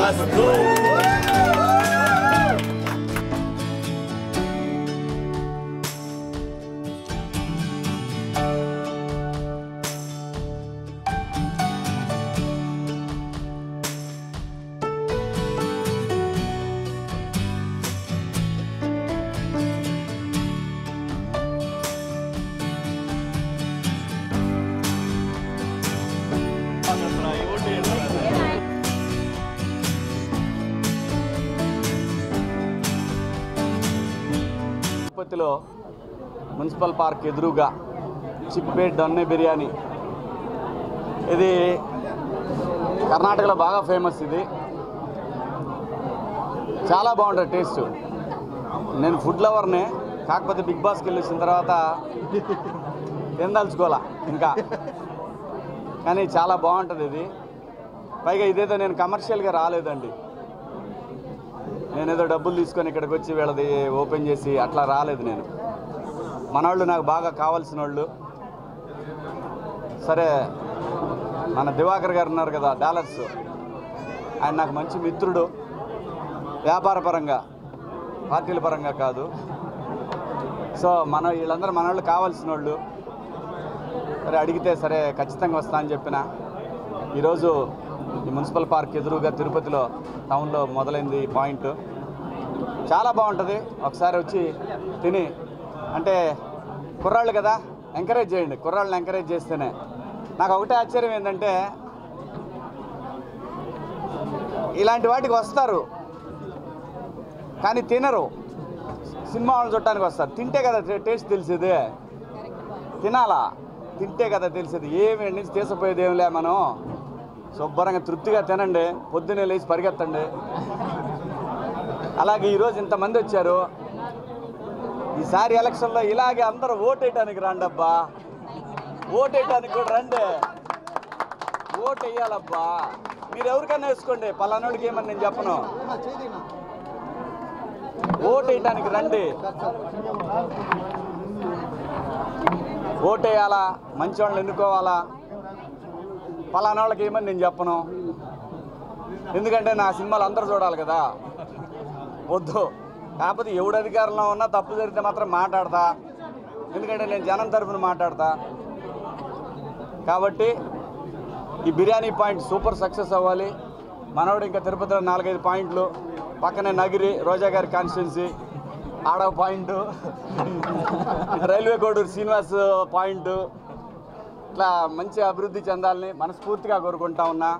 Let's go! తిరుపతిలో municipal park ఎదురుగా చిక్పేట్ దొన్నె బిర్యానీ, ఇది కర్ణాటకలో బాగా ఫేమస్. ఇది చాలా బాగుంటుంది టేస్ట్. నేను ఫుడ్ లవర్నే, కాకపోతే బిగ్ బాస్కి వెళ్ళి వచ్చిన తర్వాత తినదలుచుకోవాలా ఇంకా, కానీ చాలా బాగుంటుంది ఇది. పైగా ఇదేదో నేను కమర్షియల్గా రాలేదండి, నేనేదో డబ్బులు తీసుకొని ఇక్కడికి వచ్చి వీళ్ళది ఓపెన్ చేసి అట్లా రాలేదు. నేను మనవాళ్ళు నాకు బాగా కావాల్సిన వాళ్ళు. సరే, మన దివాకర్ గారు ఉన్నారు కదా డాలర్స్, ఆయన నాకు మంచి మిత్రుడు, వ్యాపార పరంగా, పార్టీల పరంగా కాదు. సో వీళ్ళందరూ మనవాళ్ళు కావాల్సిన వాళ్ళు. సరే అడిగితే సరే ఖచ్చితంగా వస్తా అని చెప్పిన. ఈరోజు ఈ మున్సిపల్ పార్క్ ఎదురుగా తిరుపతిలో టౌన్లో మొదలైంది ఈ పాయింట్. చాలా బాగుంటుంది, ఒకసారి వచ్చి తిని. అంటే కుర్రాళ్ళు కదా, ఎంకరేజ్ చేయండి. కుర్రాళ్ళని ఎంకరేజ్ చేస్తేనే. నాకు ఒకటే ఆశ్చర్యం ఏంటంటే, ఇలాంటి వాటికి వస్తారు కానీ తినరు. సినిమా వాళ్ళు చూడటానికి వస్తారు. తింటే కదా టేస్ట్ తెలిసేది, తినాలా, తింటే కదా తెలిసేది. ఏమి నుంచి తీసుకుపోయేది ఏమిలే, మనం శుభ్రంగా తృప్తిగా తినండి, పొద్దున్నే లేచి పరిగెత్తండి. అలాగే ఈరోజు ఇంతమంది వచ్చారు. ఈసారి ఎలక్షన్లో ఇలాగే అందరూ ఓటేయటానికి రండి అబ్బా, ఓటేయటానికి కూడా రండి, ఓటు వేయాలబ్బా. మీరు ఎవరికైనా వేసుకోండి, పలానాడికి ఏమని నేను చెప్పను. ఓటు వేయటానికి రండి, ఓటు వేయాలా, మంచి వాళ్ళని ఎన్నుకోవాలా. పలానా వాళ్ళకి ఏమని నేను చెప్పను, ఎందుకంటే నా సినిమాలు అందరూ చూడాలి కదా. వద్దు, కాకపోతే ఎవడు అధికారంలో ఉన్నా తప్పు జరిగితే మాత్రం మాట్లాడతా, ఎందుకంటే నేను జనం తరఫున మాట్లాడతా. కాబట్టి ఈ బిర్యానీ పాయింట్ సూపర్ సక్సెస్ అవ్వాలి. మనోడు ఇంకా తిరుపతిలో 4-5 పాయింట్లు, పక్కనే నగిరి రోజా గారి కాన్స్టిట్యున్సీ ఆడవ point, railway Koduru Srinivas point, ఇట్లా మంచి అభివృద్ధి చెందాలని మనస్ఫూర్తిగా కోరుకుంటా ఉన్నా.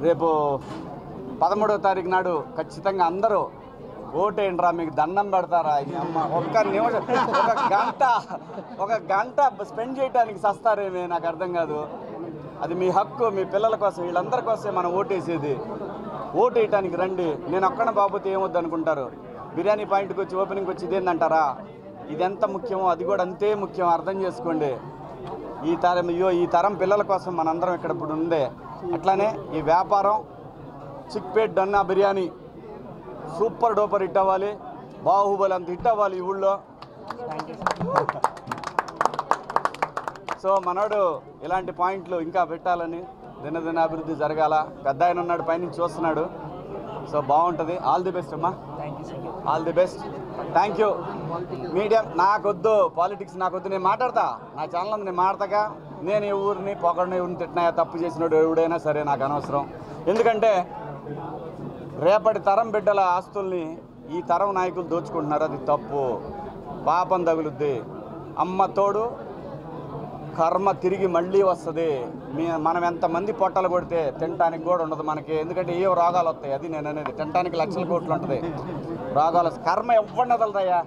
రేపు 13వ తారీఖు నాడు ఖచ్చితంగా అందరూ ఓటేయండిరా, మీకు దండం పెడతారా. అమ్మ ఒక్క నిమిషం, ఒక గంట స్పెండ్ చేయడానికి సస్తారేమే, నాకు అర్థం కాదు. అది మీ హక్కు, మీ పిల్లల కోసం, వీళ్ళందరి కోసమే మనం ఓటేసేది. ఓటేయటానికి రండి. నేను ఒక్కన బాబోతే ఏమొద్దు అనుకుంటారు. బిర్యానీ పాయింట్కి వచ్చి ఓపెనింగ్కి వచ్చి ఇదేందంటారా, ఇది ఎంత ముఖ్యమో అది కూడా అంతే ముఖ్యం, అర్థం చేసుకోండి. ఈ తరం పిల్లల కోసం మనందరం ఇక్కడ ఇప్పుడు ఉండే. అట్లానే ఈ వ్యాపారం Chickpet Donne biryani super duper hit అవ్వాలి, బాహుబలి అంత హిట్ అవ్వాలి ఈ ఊళ్ళో. సో మనోడు ఇలాంటి పాయింట్లు ఇంకా పెట్టాలని, దినదిన అభివృద్ధి జరగాల. పెద్ద ఆయన ఉన్నాడు, పైనుంచి చూస్తున్నాడు. సో బాగుంటుంది. ఆల్ ది బెస్ట్ అమ్మా, all the best. Thank you. Media నాకొద్దు, పాలిటిక్స్ నాకొద్దు, నేను మాట్లాడతా. నా ఛానల్ ఉంది, నేను మాట్లాడతాగా. నేను ఈ ఊరిని పొగడిని, ఊరిని తిట్టినా, తప్పు చేసినాడు ఎవడైనా సరే నాకు అనవసరం. ఎందుకంటే రేపటి తరం బిడ్డల ఆస్తుల్ని ఈ తరం నాయకులు దోచుకుంటున్నారు, అది తప్పు, పాపం తగులుద్ది. అమ్మ తోడు కర్మ తిరిగి మళ్ళీ వస్తుంది. మనం ఎంతమంది పొట్టలు కొడితే తినడానికి కూడా ఉండదు మనకి, ఎందుకంటే ఏ రోగాలు వస్తాయి. అది నేను అనేది, తినడానికి లక్షల కోట్లు ఉంటుంది, రోగాలు. కర్మ ఎవ్వడిని వదలదయ్యా.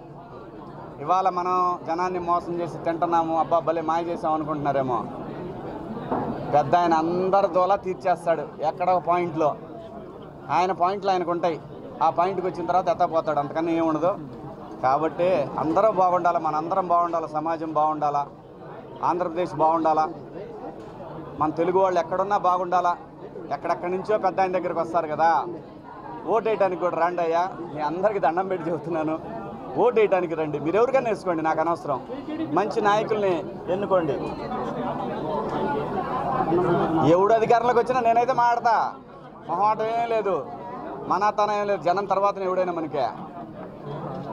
ఇవాళ మనం జనాన్ని మోసం చేసి తింటున్నాము, అబ్బా భలే మాయ చేసాం అనుకుంటున్నారేమో. పెద్ద ఆయన అందరి దోలా తీర్చేస్తాడు ఎక్కడో పాయింట్లో. ఆయన పాయింట్లు ఆయనకు ఉంటాయి, ఆ పాయింట్కి వచ్చిన తర్వాత ఎత్తపోతాడు, అంతకన్నా ఏముండదు. కాబట్టి అందరూ బాగుండాలి, మనందరం బాగుండాలి, సమాజం బాగుండాలా, ఆంధ్రప్రదేశ్ బాగుండాలా, మన తెలుగు వాళ్ళు ఎక్కడున్నా బాగుండాలా. ఎక్కడెక్కడి నుంచో పెద్ద ఆయన దగ్గరికి వస్తారు కదా, ఓటు వేయడానికి కూడా రండి అయ్యా. నేను అందరికీ దండం పెట్టి చెబుతున్నాను, ఓటు వేయడానికి రండి. మీరు ఎవరికైనా వేసుకోండి, నాకు అనవసరం. మంచి నాయకుల్ని ఎన్నుకోండి. ఎవడు అధికారంలోకి వచ్చినా నేనైతే మాట్లాడతా, మొహమాటం ఏం లేదు, మనాతనం ఏం లేదు. జనం తర్వాత ఎవడైనా మనకే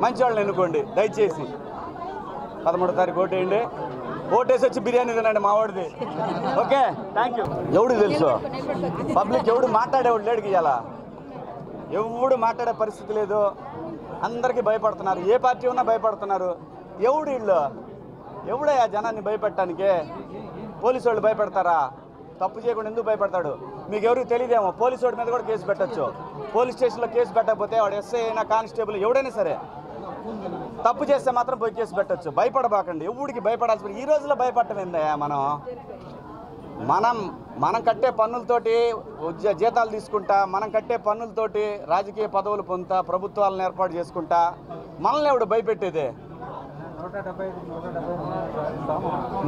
మంచి వాళ్ళని ఎన్నుకోండి దయచేసి. 13వ తారీఖు ఓటు వేయండి. ఓటేసి వచ్చి బిర్యానీ తినండి మా వాడిది. Okay, thank you. ఎవడు తెలుసు పబ్లిక్, ఎవడు మాట్లాడేవాడు లేడికి ఇవ్వాలా, ఎవడు మాట్లాడే పరిస్థితి లేదు. అందరికీ భయపడుతున్నారు, ఏ పార్టీ ఉన్నా భయపడుతున్నారు. ఎవడు వీళ్ళు, ఎవడయ్యా జనాన్ని భయపెట్టడానికి? పోలీసు వాళ్ళు భయపెడతారా? తప్పు చేయకుండా ఎందుకు భయపడతాడు? మీకు ఎవరికి తెలియదేమో, పోలీసు వాడి మీద కూడా కేసు పెట్టచ్చు. పోలీస్ స్టేషన్లో కేసు పెట్టకపోతే వాడు ఎస్ఐ అయినా కానిస్టేబుల్ ఎవడైనా సరే తప్పు చేస్తే మాత్రం పోయి కేసు పెట్టచ్చు. భయపడబాకండి, ఎవడికి భయపడాల్సి. ఈ రోజుల్లో భయపడటం ఏందయ్యా? మనం కట్టే పన్నులతోటి జీతాలు తీసుకుంటా, మనం కట్టే పన్నులతోటి రాజకీయ పదవులు పొందుతా, ప్రభుత్వాలను ఏర్పాటు చేసుకుంటా, మనల్ని ఎవడు భయపెట్టేది?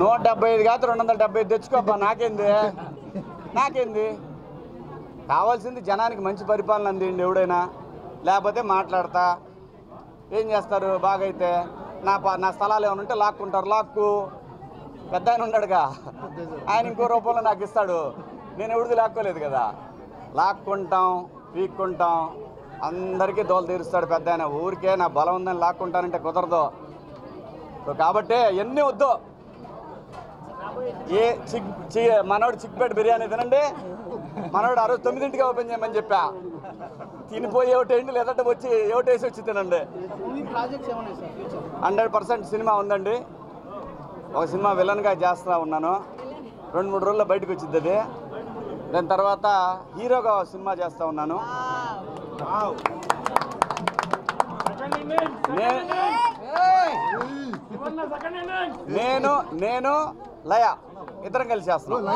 175 కాదు 275 తెచ్చుకోబ్బా, నాకేంది. కావాల్సింది జనానికి మంచి పరిపాలన అందిండి ఎవడైనా. లేకపోతే మాట్లాడతా ఏం చేస్తారు? బాగైతే నా స్థలాలు ఏమైనా ఉంటే లాక్కుంటారు. లాక్కు పెద్ద ఆయన ఉన్నాడుగా, ఆయన ఇంకో రూపంలో నాకు ఇస్తాడు. నేను ఎవరిది లాక్కోలేదు కదా. లాక్కుంటాం, పీక్కుంటాం, అందరికీ దోలు తీరుస్తాడు పెద్ద ఆయన. ఊరికే నా బలం ఉందని లాక్కుంటానంటే కుదరదు. కాబట్టి ఎన్ని వద్దు. మనోడు చిక్పేట బిర్యానీ తినండి, మనోడు 9ంటికి ఓపెన్ చేయమని చెప్పా. తినిపోయి ఒకటేంటి, లేదంటే వచ్చి ఒకటేసి వచ్చి తినండి. 100% సినిమా ఉందండి. ఒక సినిమా విలన్గా చేస్తూ ఉన్నాను, 2-3 రోజుల్లో బయటకు వచ్చింది అది. దాని తర్వాత హీరోగా సినిమా చేస్తూ ఉన్నాను. నేను లయ ఇద్దరం కలిసి చేస్తున్నాను.